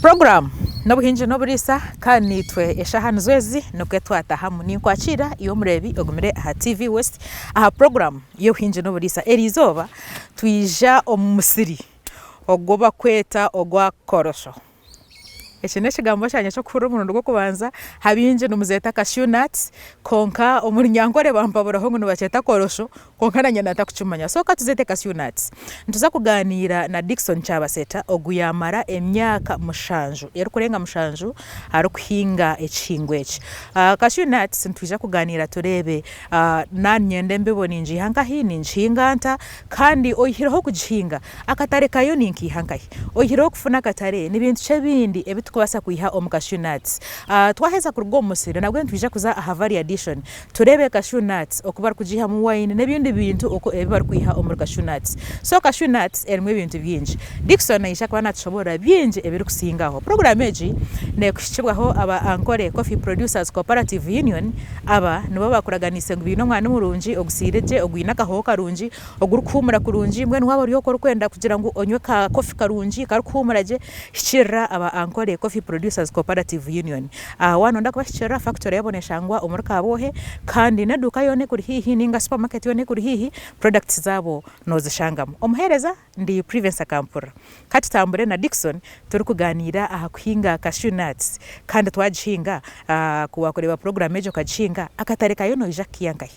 Program n'obuhinji n'oburisa kandi nitwe eshahanu zwezi nuko twatahamu ninkwakira iyo murebi ogumire aha TV West aha program y'obuhinji n'oburisa erizoba twija omusiri ogoba kweta ogwa korosho. Ekine kigambo cyanye cyo kufura umuntu rwo kubanza habinje numuzeta cashew nuts konka omurinyankore bampabura ho ngo baceta korosho konka na nyana takucumanya so katuzete cashew nuts ntuza kuganira na Dickson Cyabaseta oguyamara emyaka mushanju yari kurenga mushanju ari kuhinga ekingweche cashew nuts ntuje kuganira turebe nanyende mbibona inji hanka hini nshinganta kandi oyihiraho kujihinga akatare kayo ninki hankahi oyihiraho kufuna katare nibintu cyebindi tukubasa kuiha cashew nuts twaheza kurugo musiri nabwo ntwije kuza aha vari addition turebe cashew nuts okubar kujiha mu wine nebindi bintu uko ebibar kuiha cashew nuts so cashew nuts erimwe bintu byinji Dickson ayisha kwa natshobora byinji ebiri kusingaho program eji ne kushibwaho aba Ankole Coffee Producers Cooperative Union aba nibo bakuraganise ngubino mwana murunji ogusireje ogwina kaho karunji ogurukumura kurunji mwe nwabo riyo kwenda kugira ngo onywe ka coffee karunji karukumuraje shira aba Ankole Coffee Producers Cooperative Union wano ndakubashira factory yaboneshangwa umurika bohe kandi naduka yone kuri hihi ninga supermarket yone kuri hihi products zabo nozishangamo omuhereza ndi Prevence Kampura kati tambure na Dickson turi kuganira aha kuhinga cashew nuts kandi twajihinga kuwa kureba program ejo kajihinga akatareka yono ijakiyangaye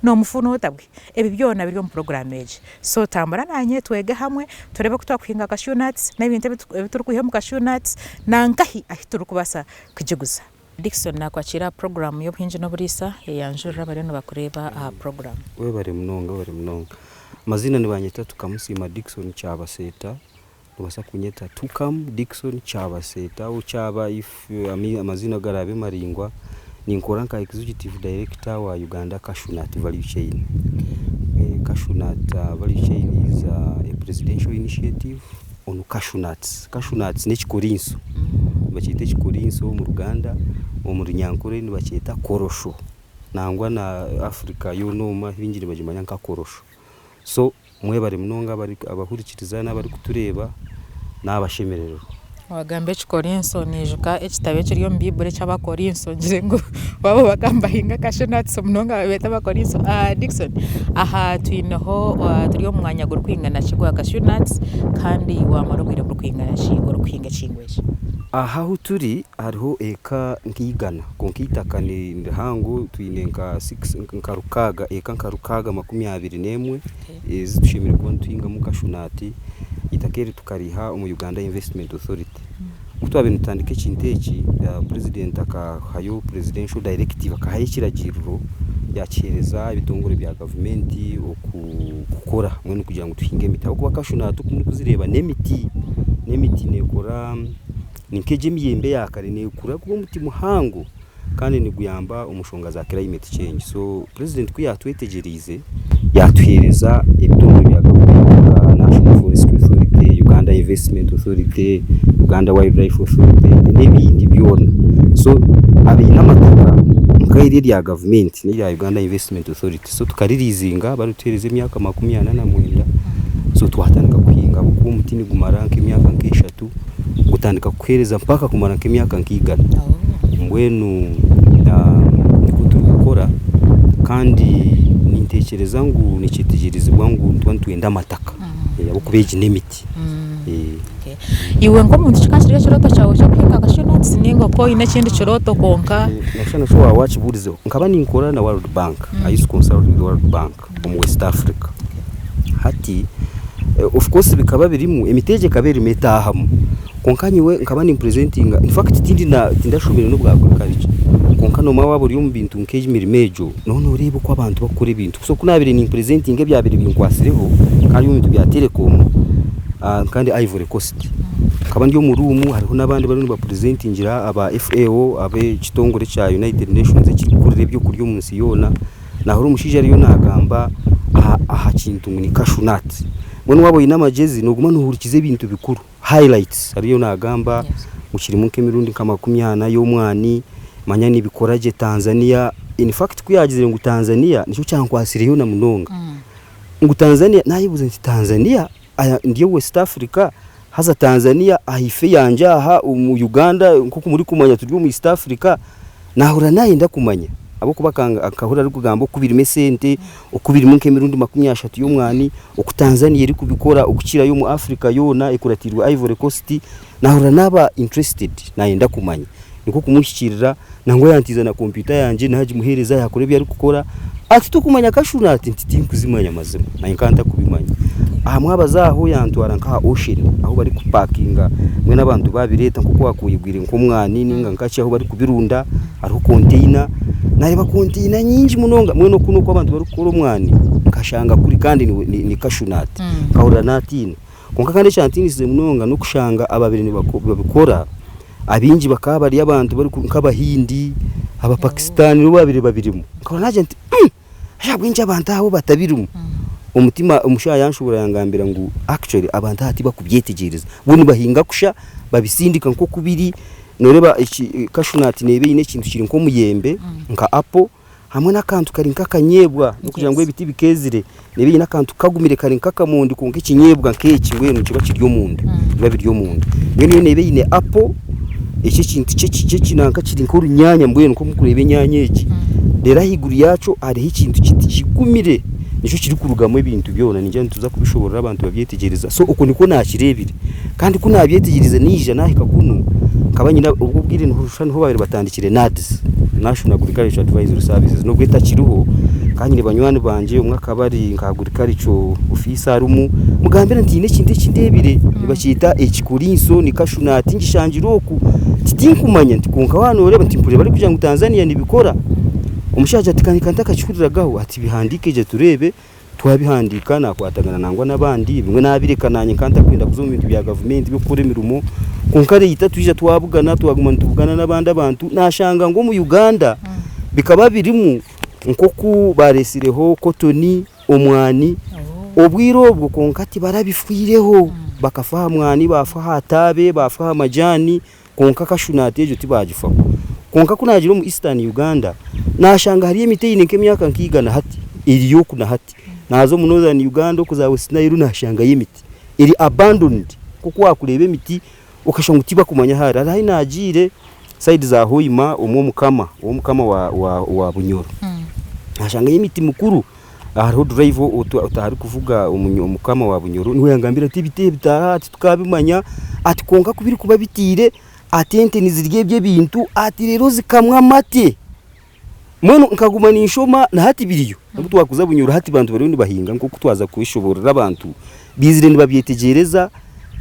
no mufuno otabwe ebi byona biri mu program eje so tambura nanye twege hamwe turebe kutwakuhinga cashew nuts n'ibintu bituri kuhiha mu cashew nuts nankahi ahituru kubasa kujiguza Dickson nakwakira program yo buhinji no burisa yanjura bari no bakureba aha program we bari mnonga mazina ni banyeta tukamusima Dickson Cyabaseta tubasa kunyeta tukam Dickson Cyabaseta ucyaba if amazina garabe maringwa ninkora nka executive director wa Uganda Cashew Nut Value Chain. Cashew Nut Value Chain is a presidential initiative on cashew nuts. Cashew nuts ni chikorinso. Bachita chikorinso mu Uganda, mu Runyankore ni bachita korosho. Nangwa na Africa yonoma binjire bajimanya nka korosho. So mwe bari mnonga bari abahurikiriza n'abari kutureba n'abashemerero. Wagambe chikorinso nijuka ekitabe kiriyo mbibure cy'abakorinso ngire ngo babo bagamba hinga cashew nuts mnonga beta bakorinso Dickson aha twinaho turiyo mwanya guru kwingana kigwa cashew nuts kandi wamarubwire guru kwingana kigwa rukwinga kingweje aha huturi hariho eka nkigana konkitakane ndahango twinenka 6 nkarukaga eka nkarukaga 21 zitushimira ko twinga mu cashew nut itakeri tukariha mu Uganda Investment Authority kutwa bintu tandike cinteki president akahayo presidential directive akahaye kiragiriro yakereza ibitongore bya government okukora mwe kugira ngo tuhinge mita kuba cashew nut kuzireba nemiti nekora ninkeje miyembe yakare nekura kuba muti muhango kandi ni guyamba umushonga za climate change so president kuyatwetegerize yatwereza ibitongore bya government National Forestry Authority Uganda Investment Authority Uganda Wildlife Authority n'ibindi byona so abina amataka mukayiri ya government ni ya Uganda Investment Authority so tukaririzinga barutereze imyaka 29 so twatandika kuhinga kuko umutini gumara nk'imyaka nk'eshatu gutandika kuhereza mpaka kumara nk'imyaka nk'igana mbwenu gukora kandi nintekereza ngo nikitegereze bwangu twenda amataka yabukubeje nemiti iwe ngo muntu chikashiriye chiroto chawo cyo kwika cashew nuts ningo ko ine kindi chiroto konka nashana so watch burizo nkaba ninkora na World Bank I used to consult with the World Bank from West Africa hati of course bikaba birimu emiteje kabiri metahamu konkanyiwe nkaba ni presenting in fact tindashobera no bwa agriculture konkano mawabo uri mu bintu nkeje mirimejo none urebe ko abantu bakora ibintu so kunabire ni presenting byabiri bintu kwasireho kandi mu bintu bya telecom kandi Ivory Coast kaba ndiyo mu rumu hariho nabandi bari no presentingira aba FAO abe kitongore cha United Nations kikurire byo kuryo munsi yona naho umushije ariyo nagamba aha kintu ni cashew nut mwe wabo inamajezi no guma nuhurikize ibintu bikuru highlights ariyo nagamba mukiri mu kemirundi kama 20 y'umwani manyani bikoraje Tanzania in fact kuyagize ngo Tanzania nico cyankwasiriyo na munonga ngo Tanzania nayibuze nti Tanzania ndiyo West Africa haza Tanzania ahife yanje aha mu Uganda nkuko muri kumanya turi mu East Africa nahura naye ndakumanya abo kubakanga akahura ari kugambo kubira mesente ukubira mu Kemirundi 30 y'umwani uku Tanzania iri kubikora ukukira yo mu Africa yona ikuratirwa Ivory Coast nahura naba interested naye ndakumanya niko kumushyikirira nango yantiza na computer yanje nahaje muhereza yakore bya ari gukora ati tukumanya Kashunati ntiti kuzimanya mazima na inkanta kubimanya aha mwabazaho yantwara nka ocean aho bari kupakinga mwe nabantu babireta kuko wakuyigwira nkomwani ninga nkaci aho bari kubirunda ariho container nareba container nyinji munonga mwe no kuno ko abantu bari gukora umwani nkashanga kuri kandi ni Kashunati kahura natine konka kandi cyantinize munonga no kushanga ababiri ni babikora abinji bakaba ari abantu bari nk'abahindi aba Pakistan no babirimo nkabona agent ajabwinja abantu aho batabirumu umutima umushaya yanshobora yangambira ngo actually abantu hati bakubyetegereza buni bahinga kusha babisindika nko kubiri noreba iki Kashunati nebe ine kintu kiri nko muyembe nka apple hamwe nakantu kari nkakanyebwa no kugira ngo ibiti bikezire nebe ina kantu kagumire kari nkakamundi kunka ikinyebwa nkeki ngweno kiba kiryo munda biba biryo munda ngene nebe ine apple iki kintu cye kinanka kiri nko runyanya mbweno ko mukurebe nyanyeki rera higuru yacu ari ikintu kitigumire nico kiri kurugamo ibintu byona ninjye tuza kubishobora abantu babyetegereza so uko niko nakirebire kandi ko nabyetegereza nije nahika kuno kabanyina ubwo bwire nturushana ho babiri batandikire NADS National Agricultural Advisory Services no gweta kiruho kandi ne banywani banje umwe akabari nkagurikarico ofisa rumu mugambira ntine kindebire nibakita ekikurinso ni Kashunati ngishangiroku titinkumanya ntikunka wano reba ntimpure bari kuja mu Tanzania nibikora umushaje atikanika ntakakikuragaho ati bihandike je turebe twabihandika nakwatagana nangwa nabandi bimwe nabirekananye kanta kwenda kuzo mu bintu bya government byo kure mirumo kunkare yitatu twabugana twaguma tuvugana nabandi abantu nashanga ngo mu Uganda bikaba birimu nkoku baresireho kotoni omwani obwiro bwo konkati barabifwireho bakafaha mwani bafaha atabe bafaha majani konka Kashunati ejo tibagifa konka kunajiro mu Eastern Uganda nashanga hari imite nk'imyaka nkigana hati iri yo kuna hati nazo mu Northern Uganda kuzawe sinayiru nashanga y'imiti iri abandoned kuko wakurebe imiti ukashanga utiba kumanya hari ari najire side za Hoima umwo mukama wa Bunyoro nashanga y'imiti mukuru hariho drive utahari kuvuga umukama wa Bunyoro niwe yangambira ati bite bitahati tukabimanya ati konka kubiri kuba bitire atente nizirye bye bintu ati rero zikamwa mate mwono nkaguma ninshoma na hati biriyo nabuto wakuza Bunyoro hati bantu bari bahinga nko kutwaza kubishobora abantu bizire nibabyetegereza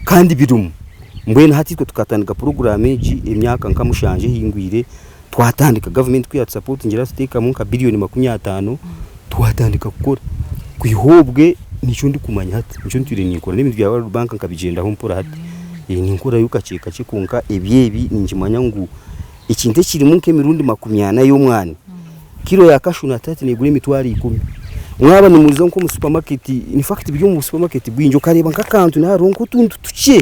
kandi birumu mbwene hati twe tukatandika programme imyaka nkamushanje hingwire twatandika government kwiya support ngira steka mu ka billion 50 twatandika gukora kwihobwe nico ndi kumanya hati nico ntire nikora n'ibintu bya World Bank nkabigenda ho mpora hati ni nkora yukaceka cikunka ebyebi ninjimanya ngo ikinte kiri mu Kemirundi 40 y'umwana kilo ya Kashunati negure mitwari 10 mwaba ni muzo nko mu supermarket in fact byo mu supermarket bwinjo kareba nkakantu na ronko tuntu tuce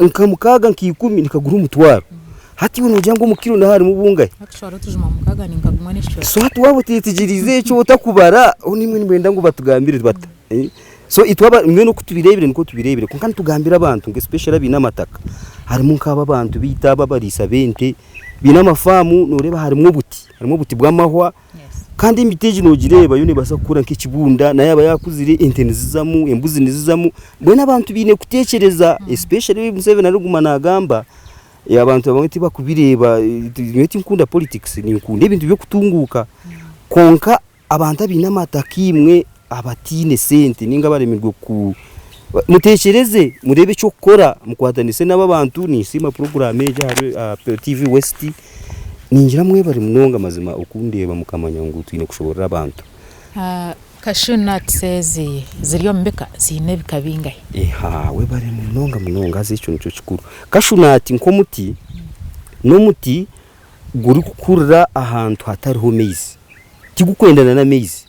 nkamukaga nkikumi nikagura umutwaro hati wono jango mu kilo na hari mu bungaye akishora tujuma mukaga ninkagumwa n'ishyo so hati wabo tetigirize cyo utakubara nimwe nimwenda ngo batugambire bata so itwaba mwe no kutubirebire niko tubirebire kandi tugambira abantu nge special binamataka harimo nkaba abantu bita babarisa 20 binamafamu noreba harimo buti bw'amahwa kandi imiteji nogireba yo nebasa kura nk'ikibunda naye aba yakuzire intenzizamu embuzi nizizamu bwe nabantu bine kutekereza especially Museveni aruguma nagamba abantu bamwe tiba kubireba nyeti nkunda politics ni nkunda ibintu byo kutunguka konka abantu binamataka abatine sente ninga baremirwe ku mutekereze murebe cyo gukora mukwatanise n'abantu ni sima programme ya TV West ninjira mwe bari munonga mazima ukundeba mukamanya ngo twine kushobora abantu Kashunati ziriyo mbeka zine bikabingaye we bari munonga zico nico kikuru Kashunati nko muti no muti guri kukurira ahantu hatariho maize tigukwendana na maize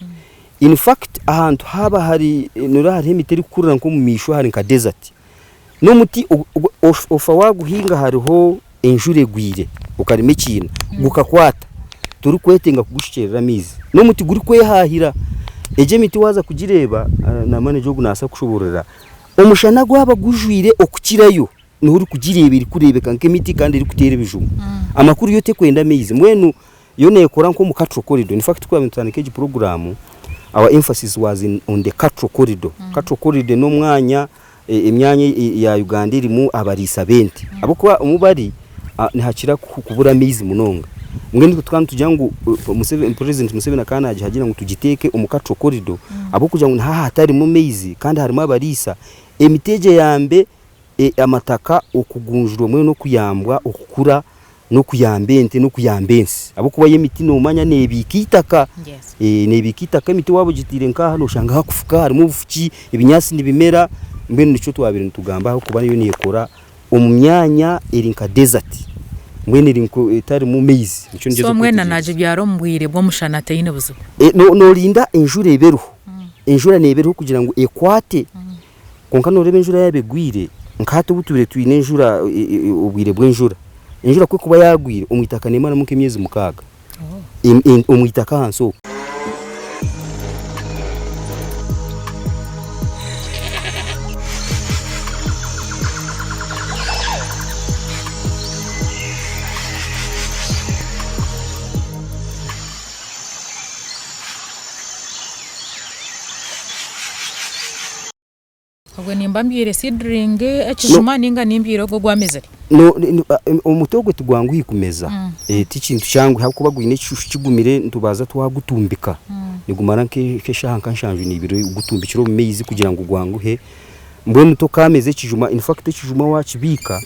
in fact ahantu haba hari nura hari imiteri kukurira nko mu misho hari nka desert no muti ofa waguhinga hariho enjure gwire ukarime kintu gukakwata turi kwetenga kugushikerera mizi no muti guri kwehahira eje miti waza kugireba na manager gunasa kushoborera umushana gwaba gujwire okukirayo nuri kugirebera kurebeka nk'emiti kandi iri kutera ibijuma amakuru yote kwenda mezi mwenu yo nekora nko mu Catro Corridor. In fact kwa mutandike program our emphasis was on the Catro Corridor. Catro Corridor no mwanya emyanya ya Uganda irimu abarisa 20 abo kuba umubari ntihakira kubura mezi munonga mwene tukandi tujangu President Museveni akanaje hagira ngo tugiteke mu Catro Corridor abo kugira ngo nta hatari mu mezi kandi harimo abarisa emiteje yambe amataka okugunjurwa mwe no kuyambwa okukura no kuyambente no kuyambensi abo kuba yemiti no manya nebikitaka nebikitaka emiti wabo gitire nka hano shanga hakufuka harimo ubufuki ibinyasi nibimera mbene nico twabire ntugamba aho kuba yo niyekora omumyanya erinka desert mwene rinko etari mu mezi nico ngezo so mwena naje byaro mbwire bwo mushana tayine buzo no linda enjure eberuho enjura neberuho kugira ngo ekwate konka no rebe enjura yabegwire nkato butubire tuyine enjura ubwire bw'enjura enjura kwe kuba yagwire umwitaka nemana muke myezi mukaga umwitaka hanso Ogwe nimbambire seedling ekijuma ninga nimbiro go gwamezeri no umutogwe tugwangu hikumeza tikintu cyangwa hakuba gwine kigumire ntubaza twagutumbika nigumara nke shahanka nshanjwe nibiro gutumbikiro mu mezi kugira ngo gwangu he mbone to kameze kijuma in fact kijuma wakibika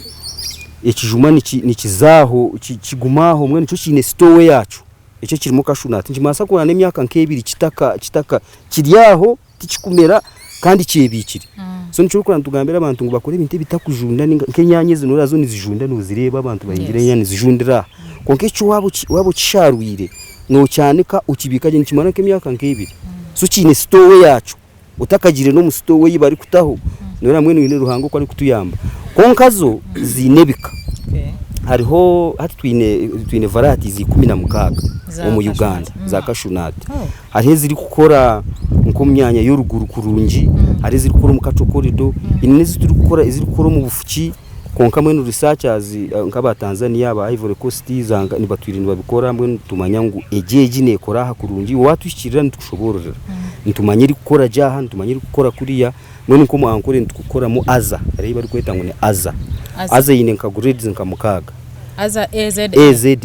ekijuma ni kizaho kigumaho mwene cyo kine store yacu icyo kirimo kashunati njimasa ko n'emyaka nk'ebiri kitaka kiryaho tikikumera kandi cyebikiri so nico kurana tugambira abantu ngo bakore ibintu bitakujunda nkenyanye zinura zo nizijunda nuzireba abantu bahingira nyane zijundira konke cyo wabo kisharwire no cyanika ukibika je nikimana k'emyaka nk'ebiri so kine store yacu utakagire no mu store yibari kutaho nora mwene wine ruhango ko ari kutuyamba konkazo zinebika hariho hati twine varieties 16 mu Uganda za kashunati hari ziri gukora nko myanya yo ruguru kurungi hari ziri gukora mu Catro Corridor inene ziri gukora mu bufuki konka mwene researchers nk'aba Tanzania ba Ivory Coast zanga ni batwirinda babikora mwene tumanya ngo ejeje nekora hakurungi watwishikirira ntukushoborera ntumanye iri gukora jaha ntumanye iri gukora kuriya mwene ko mu ankore ntukukora mu aza ari bari kweta ngo ni aza yine nka grades nka mukaga aza AZA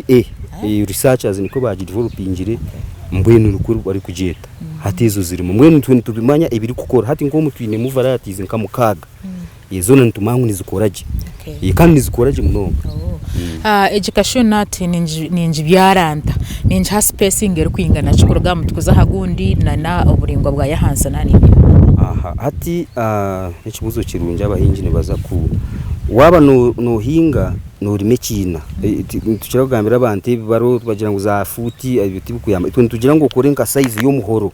researchers niko baji developingire mbwene urukuru bari kugeta hati izo ziri mu mwene tubimanya ibiri gukora hati ngo mutwine mu varieties nka mukaga izo ntumangu nizikoraje kandi nizikoraje muno education nati ninji byaranta ninji ha spacing eri kwingana chikuruga mutukuza hagundi na oburingwa bwa yahansa nani hati ikibuzo kirunja abahingi ne baza ku waba no hinga no rimekina tukira kugambira abantu baro bagira ngo za futi ibiti bukuyamba tugira ngo ukore nka size yo muhoro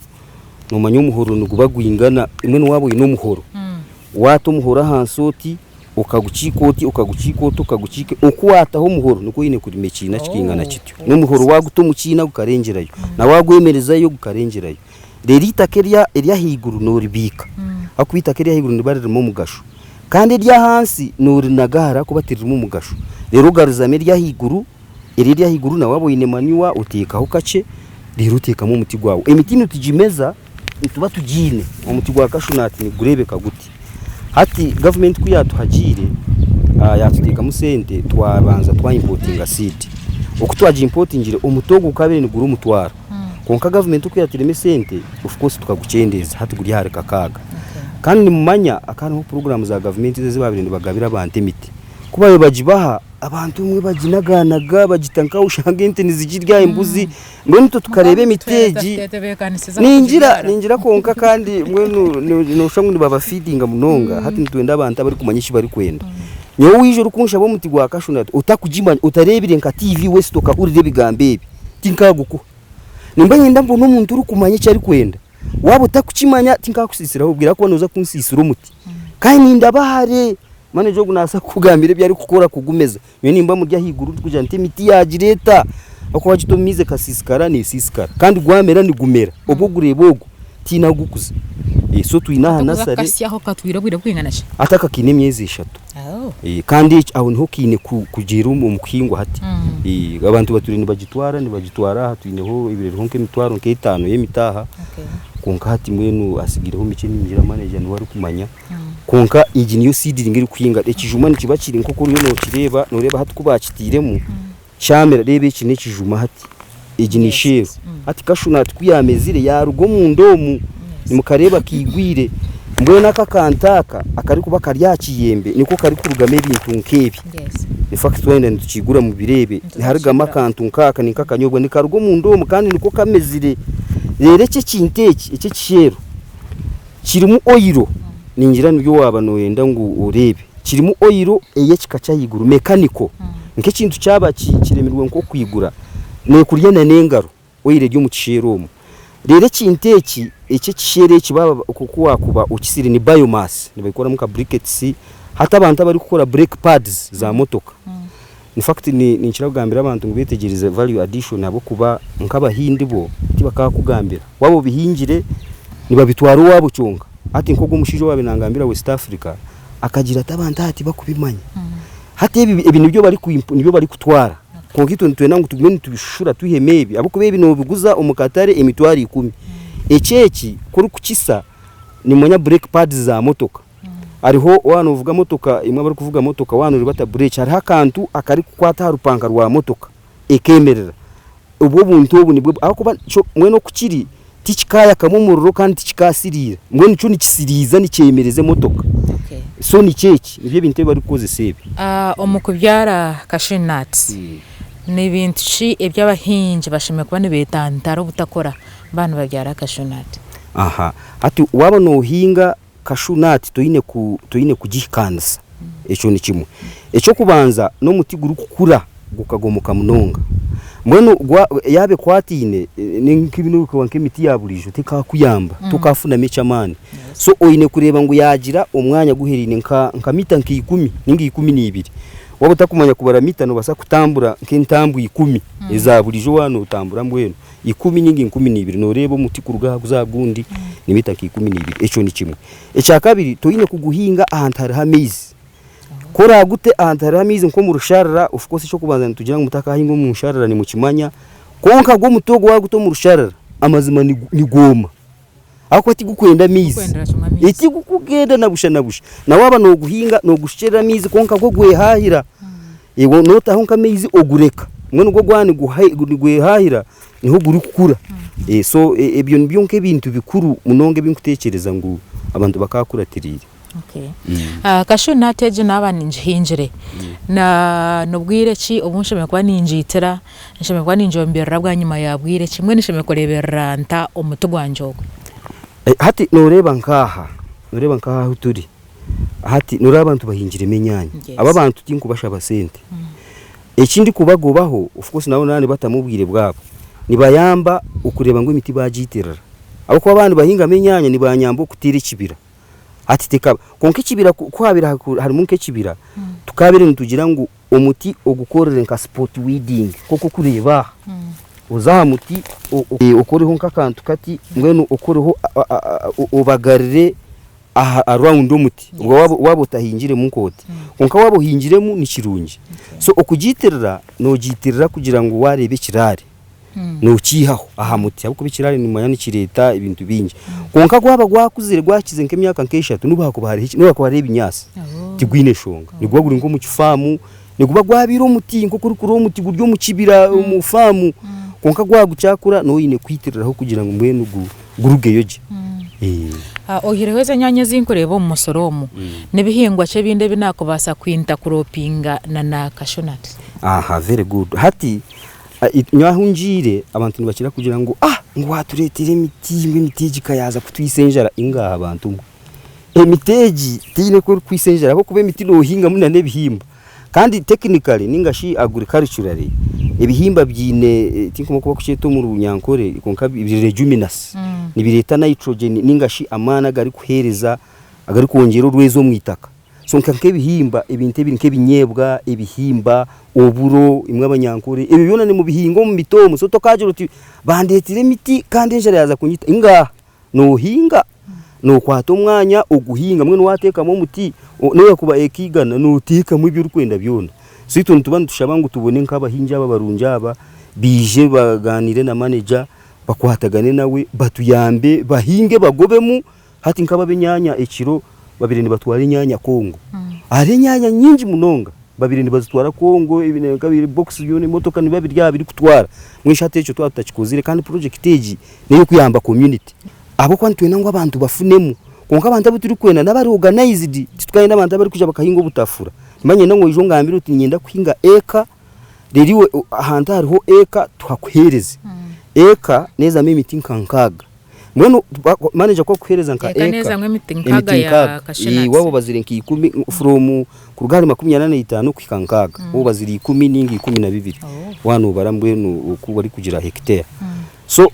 no manyo muhoro nugubagwingana imwe no wabo ino muhoro wato muhora hansoti ukagukikoti ukagukike ukwataho muhoro nuko yine kuri mekina cikingana kityo no muhoro wagutumukina ukarengerayo na wagwemerezayo ukarengerayo rero itakeria eria higuru no ribika akubita keria higuru nibaririmo mugasho kandi irya hansi nuri nagara kubatirimo umugasho rero garuzame irya higuru na wabo yine manywa utekaho kace rero utekamo umuti gwawe emitini tujimeza tuba tugine umuti gwa kashunati ni gurebeka guti hati government kuyatuhagire yatuteka musente twabanza importinga seed okutwaje importingire umutogo ukabere ni guru umutwara konka government kuyatireme sente of course tukagucendeza hati guri hareka kaga kandi ni mumanya akana program za government zibabire bagabira abantu imiti kuba bajibaha abantu umwe bajinaganaga bagitanka ushangente nizigirya imbuzi mbone to tukarebe miteji ninjira konka kandi mwe no shamwe baba feedinga munonga hati ntwenda abantu abari kumanyisha bari kwenda nyo wije rukunsha bo muti gwa kashunati utakujimanya utarebire nka TV West okahurire bigambebi tinkaguko nimba nyenda mbo no muntu uri kumanya cyari kwenda waba utakukimanya tinkakusisiraho ubwira ko noza kunsisira umuti kandi ndabahare mane jogu nasa kugambire byari gukora kugumeza yo nimba murya higuru kuja nte miti yagireta bako wagitumize kasisikara ni sisikara kandi gwamera ni gumera obugure bogo tina gukuza so tuinaha nasare kasyaho katwirabwira kwinganasha ataka kine myezi 3 kandi aho niho kine kugira umukingo hati abantu baturi nibagitwara hatuineho ibirero honke mitwaro nke 5 yemitaha konka hati mwenu asigireho mice ningira manager ni wari kumanya konka igi niyo seed ngiri kwinga ekijuma ni kibakiri nkoko ryo no kireba noreba hati kubakitiremo shamera rebe iki nekijuma hati igi ni shefu hati kashuna twiyamezire ya rugo mu ndomu nimukareba kigwire mbona kakantaka akari kuba karyakiyembe niko kari kurugame ibintu nkebi in fact wenda ntukigura mu birebe hariga makantu nkaka nikakanyobwa nikarugo mu ndomu kandi niko kamezire rere cye kinteki icyo kishero kirimo oyiro ningira nibyo waba noyenda ngo urebe kirimo oyiro eye kikacayiguru mekaniko nke kintu cyaba kiremerwe nko kwigura ne kurya na nengaro oyire ryo mu kisheromo rere kinteki icyo kishere kibaba kuko kuba ukisire ni biomass nibikora mu ka briquettes hata abantu bari gukora brake pads za motoka in fact ni nkiragambira abantu ngbetegereze value addition abo kuba nk'abahindi bo tibakakugambira wabo bihingire nibabitwara wabo cyonga ati nkogo mushijo wabinangambira West Africa akagira tabanta ati bakubimanya hati ibintu byo bari nibyo bari kutwara konkito ntwena ngo tugumene tubishura tuhemebi abo kubebe no biguza umukatare emitwari 10 eceki kuri kukisa ni monya brake pads za motoka ariho wano uvuga motoka imwe bari kuvuga motoka wano ribata brake hari hakantu akari kukwata harupanga rwa motoka ekemerera ubwo buntu ubu nibwo aho kuba mweno kukiri tikikaya kamumururo kandi tikikasirira mwene ico nikisiriza nicyemereze motoka so ni ceki nibyo bintu bari koze sebe omukubyara cashew nuts ni bintu ci eby'abahinji bashimye kuba nibetantara ubutakora bana babyara cashew nut ati waba no hinga cashew nut toyine kugikanza eco ni kimwe eco kubanza no muti guru kukura gukagomoka munonga mweno yabe kwatine ninkibinu ko wanke miti yaburijo tekakuyamba tukafuna mechamani so oyine kureba ngo yagira umwanya guherine nka mita nki 10 ningi 12 waba takumanya kubara mita no basa kutambura nkentambu 10 ezaburijo wano utambura mbweno 10 nyingi 12 no rebo muti kuruga kuzagundi ni mita nki 12 eco ni kimwe eca kabiri toyine kuguhinga ahantara hamezi kora gute ahantara hamezi nko mu rusharara of course cyo kubanza tugira ngo mutaka hingo mu rusharara ni mu kimanya konka go mutogo waguto mu rusharara amazima ni goma ako ati gukwenda mizi iti gukugenda nabusha na waba no guhinga no gushera mizi konka go gwehahira yego nota honka mizi ogureka mwe ngo gwane gwehahira niho guri kukura so ebyo nibyo nke bintu bikuru munonge binkutekereza ngo abantu bakakuratirira cashew nut eje nabana njhinjire na nubwire ki obunsheme kwa ninjitira nsheme kwa ninjombera bwa nyuma yabwire kimwe nisheme kurebera nta umutu gwanjogo hati noreba nkaha uturi hati nuri abantu bahingire menyanya aba bantu tinkubasha basente ekindi kubagobaho of course nawo nani batamubwire bwabo nibayamba ukureba ngo imiti bagiterera abo kwa abantu bahinga menyanya nibanyamba kutira kibira ati teka konke kibira kwabira hari munke kibira tukabire ntugira ngo umuti ogukorere nka spot weeding koko kureba uzaha muti ukoreho nkakantu kati ngweno ukoreho ubagarire around umuti wabo tahingire munkoti konka wabo hingiremo ni kirungi so okugiterera no giterera kugira ngo warebe kirare no kihaho aha muti abuko bikirare ni manya nikireta ibintu bingi konka gwaba gwakuzire gwakize nk'emyaka nk'eshatu nubako bareba inyasi tigwine shonga nigwagura ngo mu kifamu niguba gwabira umuti nko kuri umuti guryo mu kibira mu famu konka gwagucyakura no yine kwitereraho kugira ngo mwene gurugeyoje ohireweze nyanya zinkureba mu musoromo nebihingwa cye binde binako basa kwinta kuropinga na cashew nut very good hati nyahunjire abantu nibakira kugira ngo ngo waturetire imiteji kayaza kutwisenjara ingaha abantu emiteji tine ko kwisenjara ko kube imiti no hinga munane bihimba kandi technically ningashi agriculturally ebihimba byine tinko kuba kucyeto mu runyankore konka ibirejuminous nibireta nitrogen ningashi amana gari kuhereza agari kongera urwezo mu itaka so nkanke bihimba ibinte binke binyebwa ibihimba oburo imwe abanyankore ibi byona ni mu bihingo mu mitomo so tokaje ruti bandetire miti kandi njara yaza kunyita inga nohinga no kwata umwanya uguhinga mwe watekamo umuti no kuba ekigana no utekamo ibyo urukwenda byona so ituntu tubandi tushaba ngo tubone nk'abahinja b'abarunjaba bije baganire na manager bakwatagane nawe batuyambe bahinge bagobemu hati nkaba benyanya ekiro babiri ni batwara inyanya Kongo ari nyanya nyinji munonga babiri ni bazitwara Kongo ibine kabiri box yone motoka ni babiri yabiri kutwara mwishate cyo twatakikozire kandi project eji niyo kuyamba community abo kwantu twena ngo abantu bafunemu konka abantu abuturi kwena nabari organized titwaye n'abantu abari kuja bakahinga ubutafura manye nango ijo ngambira uti nyenda kuhinga eka reriwe ahantu hariho eka twakwereze eka neza mimiti nkankaga mweno manager kwa kuhereza nka eka neza mwe mitinkaga ya kashenatsi wabo bazire nki 10 from kurugari 85 kwikankaga wabo bazire 10 ningi 12 wano barambwe no kubari kugira hectare so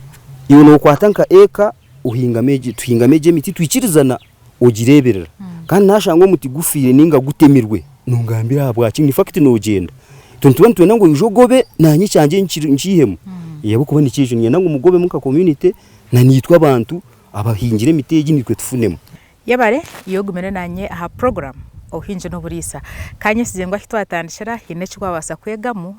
iyo no kwatanka eka uhinga meje miti twikirizana ugireberera kandi nashango muti gufire ninga gutemirwe nungambira habwa kingi fact no genda tuntu ngo ijogobe nanyi cyanje nkihemu yebo kubona ikije nyina ngo umugobe muka community na nitwa abantu abahingire miteji nitwe tufunemo yabare yogumene nanye aha program ohinje no burisa kanye sizengwa hitwatandishira hine cyabasa kwegamu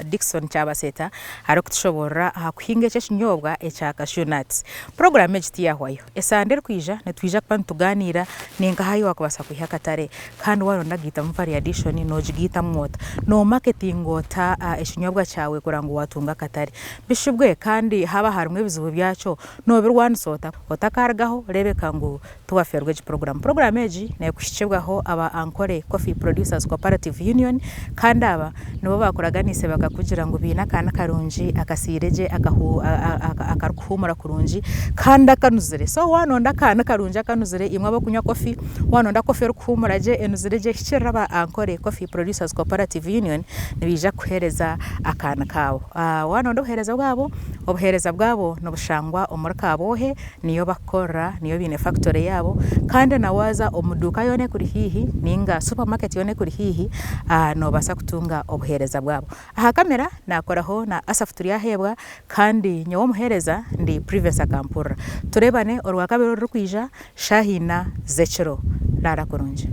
Dickson cyabaseta ari kutushobora hakuhinge cyo nyobwa echa cashew nuts program ejiti yahwayo esandere kwija netwija kwa tuganira ninga hayo wakubasa kuhakatare kandi wano ndagita mvari addition no jigita mwota no marketing ota eshinyobwa cyawe kurango watunga katare bishubwe kandi haba harimwe bizubu byacho no birwansota otakargaho rebeka ngo tuwaferwe program eji na kushicebwaho aba Ankore Coffee Producers Cooperative Union kandi aba nibo bakoraganise bakakugira ngo bina kana karunji akasireje akaruhumura kurunji kandi akanuzire so wanonda kana karunji akanuzire imwe bakunywa coffee wanonda coffee ruhumuraje enuzireje kiraba Ankore Coffee Producers Cooperative Union nibija kuhereza akana kawo wanonda uhereza bwabo obuhereza bwabo no bushangwa omurka bohe niyo bakora niyo bine factory yabo kandi nawaza omuduka yone kuri hihi ninga supermarket yone kuri hihi no basa kutunga obuhereza bwabo aha kamera nakoraho na Asafuturi yahebwa kandi nyowo muhereza ndi previous akampura turebane orwa kabero rukwija Shahina Zechero lara kurunje